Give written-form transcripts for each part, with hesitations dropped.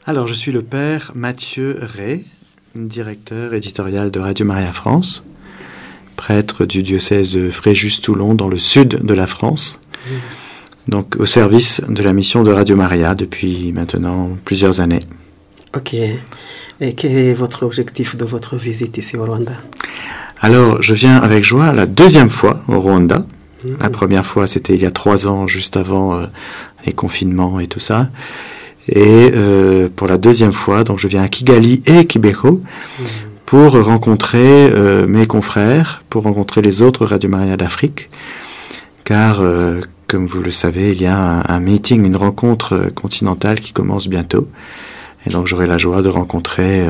Alors, je suis le père Mathieu Ray, directeur éditorial de Radio Maria France, prêtre du diocèse de Fréjus-Toulon dans le sud de la France, donc au service de la mission de Radio Maria depuis maintenant plusieurs années. Ok. Et quel est votre objectif de votre visite ici au Rwanda? Alors, je viens avec joie la deuxième fois au Rwanda. La première fois, c'était il y a 3 ans, juste avant les confinements et tout ça. Et pour la deuxième fois, donc je viens à Kigali et Kibeho pour rencontrer mes confrères, pour rencontrer les autres Radio Maria d'Afrique, car comme vous le savez, il y a un meeting, une rencontre continentale qui commence bientôt. Et donc j'aurai la joie de rencontrer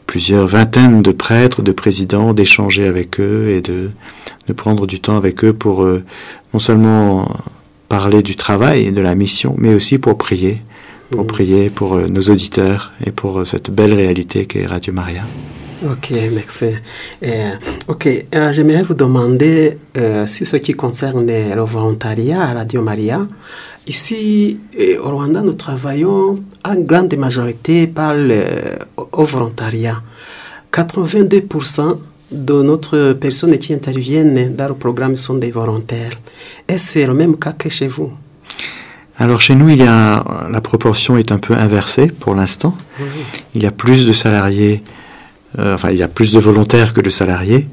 plusieurs vingtaines de prêtres, de présidents, d'échanger avec eux et de prendre du temps avec eux pour non seulement parler du travail et de la mission, mais aussi pour prier pour nos auditeurs et pour cette belle réalité qu'est Radio Maria. Ok, merci. J'aimerais vous demander sur ce qui concerne le volontariat à Radio Maria. Ici, au Rwanda, nous travaillons en grande majorité au volontariat. 82% de notre personnes qui interviennent dans le programme sont des volontaires. Est-ce le même cas que chez vous? Alors chez nous, la proportion est un peu inversée pour l'instant. Il y a plus de salariés, il y a plus de volontaires que de salariés,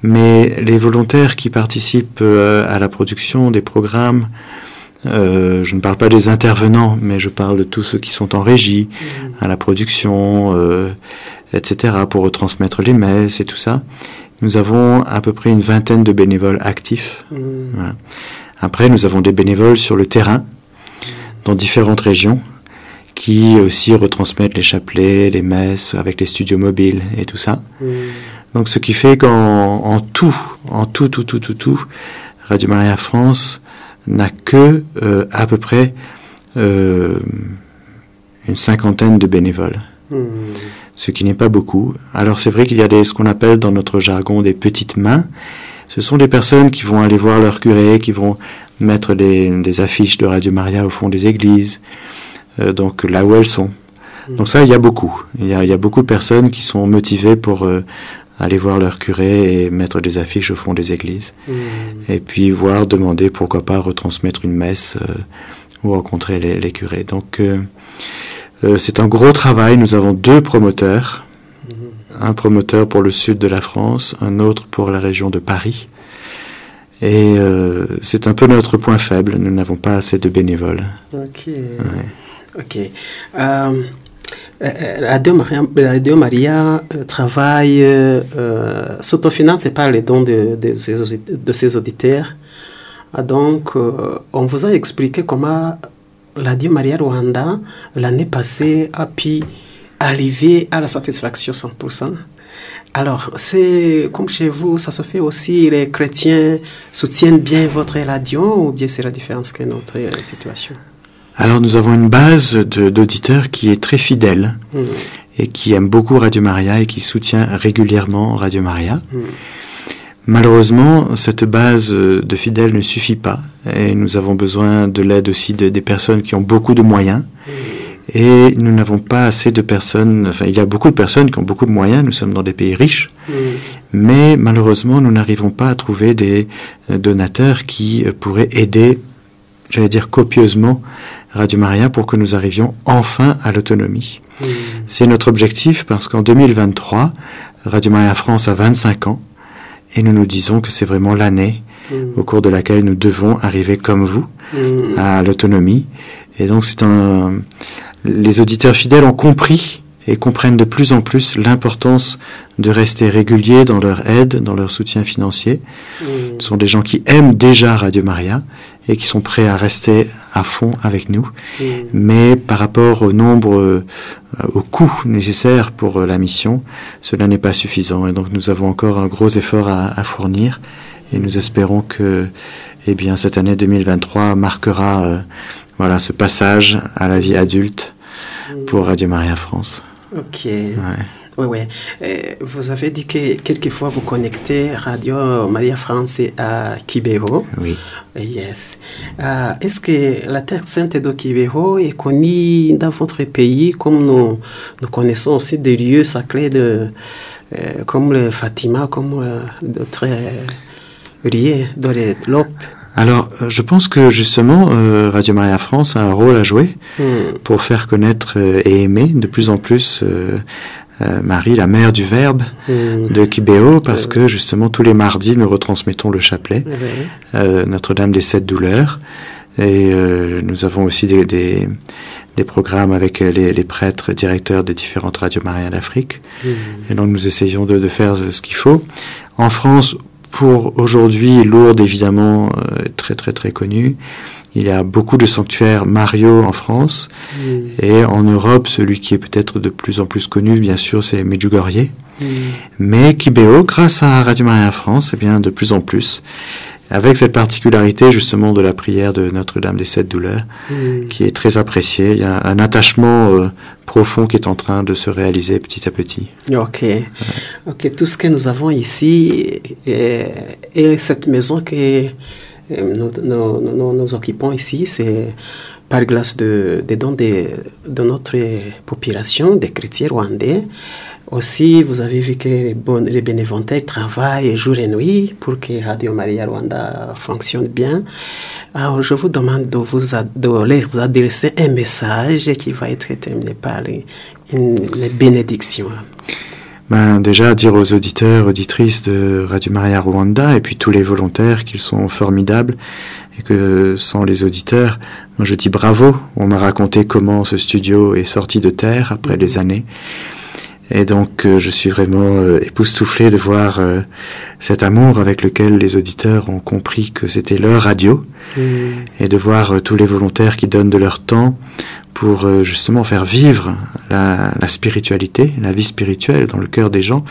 mais les volontaires qui participent à la production des programmes, je ne parle pas des intervenants, mais je parle de tous ceux qui sont en régie, à la production, etc., pour retransmettre les messes et tout ça. Nous avons à peu près une vingtaine de bénévoles actifs. Voilà. Après, nous avons des bénévoles sur le terrain, dans différentes régions, qui aussi retransmettent les chapelets, les messes, avec les studios mobiles et tout ça. Donc, ce qui fait qu'en tout, Radio Maria France n'a que à peu près une cinquantaine de bénévoles. Ce qui n'est pas beaucoup. Alors c'est vrai qu'il y a ce qu'on appelle dans notre jargon des petites mains. Ce sont des personnes qui vont aller voir leur curé, qui vont mettre des affiches de Radio Maria au fond des églises, donc là où elles sont. Donc ça, il y a beaucoup. Il y a beaucoup de personnes qui sont motivées pour aller voir leur curé et mettre des affiches au fond des églises. Et puis demander pourquoi pas retransmettre une messe ou rencontrer les curés. Donc c'est un gros travail. Nous avons 2 promoteurs. Un promoteur pour le sud de la France, un autre pour la région de Paris. Et c'est un peu notre point faible. Nous n'avons pas assez de bénévoles. Ok. Radio Maria travaille, s'autofinance par les dons de ses auditeurs. Donc, on vous a expliqué comment Radio Maria Rwanda, l'année passée, a pu arriver à la satisfaction 100%. Alors, c'est comme chez vous, ça se fait aussi, les chrétiens soutiennent bien votre radio, ou bien c'est la différence que notre situation? Alors, nous avons une base d'auditeurs qui est très fidèle et qui aime beaucoup Radio Maria et qui soutient régulièrement Radio Maria. Malheureusement, cette base de fidèles ne suffit pas et nous avons besoin de l'aide aussi des personnes qui ont beaucoup de moyens. Et nous n'avons pas assez de personnes, il y a beaucoup de personnes qui ont beaucoup de moyens, nous sommes dans des pays riches, mais malheureusement, nous n'arrivons pas à trouver des donateurs qui pourraient aider, j'allais dire copieusement, Radio Maria pour que nous arrivions enfin à l'autonomie. C'est notre objectif parce qu'en 2023, Radio Maria France a 25 ans et nous nous disons que c'est vraiment l'année au cours de laquelle nous devons arriver comme vous à l'autonomie. Et donc les auditeurs fidèles ont compris et comprennent de plus en plus l'importance de rester réguliers dans leur aide, dans leur soutien financier. Ce sont des gens qui aiment déjà Radio Maria et qui sont prêts à rester à fond avec nous. Mais par rapport au nombre, au coût nécessaire pour la mission, cela n'est pas suffisant. Et donc nous avons encore un gros effort à fournir et nous espérons que cette année 2023 marquera ce passage à la vie adulte pour Radio Maria France. Ok. Oui, oui. Vous avez dit que quelquefois vous connectez Radio Maria France à Kibeho. Oui. Yes. Est-ce que la Terre Sainte de Kibeho est connue dans votre pays, comme nous connaissons aussi des lieux sacrés comme le Fatima, comme d'autres lieux dans l'Europe? Alors, je pense que justement, Radio Maria France a un rôle à jouer pour faire connaître et aimer de plus en plus Marie, la mère du Verbe de Kibeho, parce que justement tous les mardis nous retransmettons le chapelet, Notre-Dame des Sept Douleurs, et nous avons aussi des programmes avec les prêtres directeurs des différentes radios Maria d'Afrique, et donc nous essayons de faire ce qu'il faut. En France, pour aujourd'hui, Lourdes évidemment très très très connue. Il y a beaucoup de sanctuaires Mario en France, et en Europe, celui qui est peut-être de plus en plus connu, bien sûr, c'est Medjugorje. Mais Kibeho, grâce à Radio Maria France, eh bien, de plus en plus, avec cette particularité justement de la prière de Notre-Dame des Sept Douleurs, qui est très appréciée. Il y a un attachement profond qui est en train de se réaliser petit à petit. Ok. Ok. Tout ce que nous avons ici et cette maison que nous occupons ici, c'est par grâce des dons de notre population, des chrétiens rwandais. Aussi, vous avez vu que les bénévoles travaillent jour et nuit pour que Radio Maria Rwanda fonctionne bien. Alors, je vous demande de leur adresser un message qui va être terminé par les bénédictions. Déjà, dire aux auditeurs, auditrices de Radio Maria Rwanda, et puis tous les volontaires, qu'ils sont formidables, et que sans les auditeurs, moi je dis bravo. On m'a raconté comment ce studio est sorti de terre après des années. Et donc, je suis vraiment époustouflé de voir cet amour avec lequel les auditeurs ont compris que c'était leur radio, et de voir tous les volontaires qui donnent de leur temps pour justement faire vivre la spiritualité, la vie spirituelle dans le cœur des gens,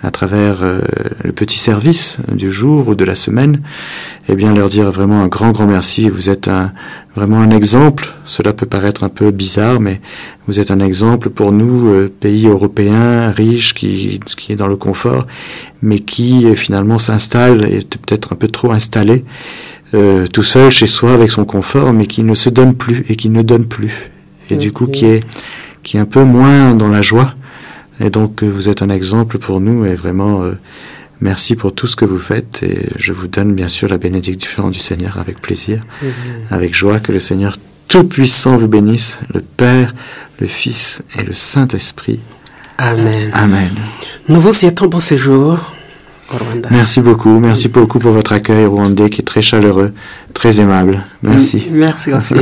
à travers le petit service du jour ou de la semaine, et bien leur dire vraiment un grand merci. Vous êtes vraiment un exemple. Cela peut paraître un peu bizarre, mais vous êtes un exemple pour nous, pays européens, riches, qui est dans le confort, mais qui finalement s'installe, et peut-être un peu trop installé, tout seul chez soi avec son confort, mais qui ne se donne plus et qui ne donne plus. Et du coup, qui est un peu moins dans la joie. Et donc, vous êtes un exemple pour nous, et vraiment, merci pour tout ce que vous faites. Et je vous donne bien sûr la bénédiction du Seigneur avec plaisir, avec joie. Que le Seigneur Tout-Puissant vous bénisse, le Père, le Fils et le Saint-Esprit. Amen. Amen. Nous vous souhaitons bon séjour au Rwanda. Merci beaucoup pour votre accueil rwandais qui est très chaleureux, très aimable. Merci. Merci aussi.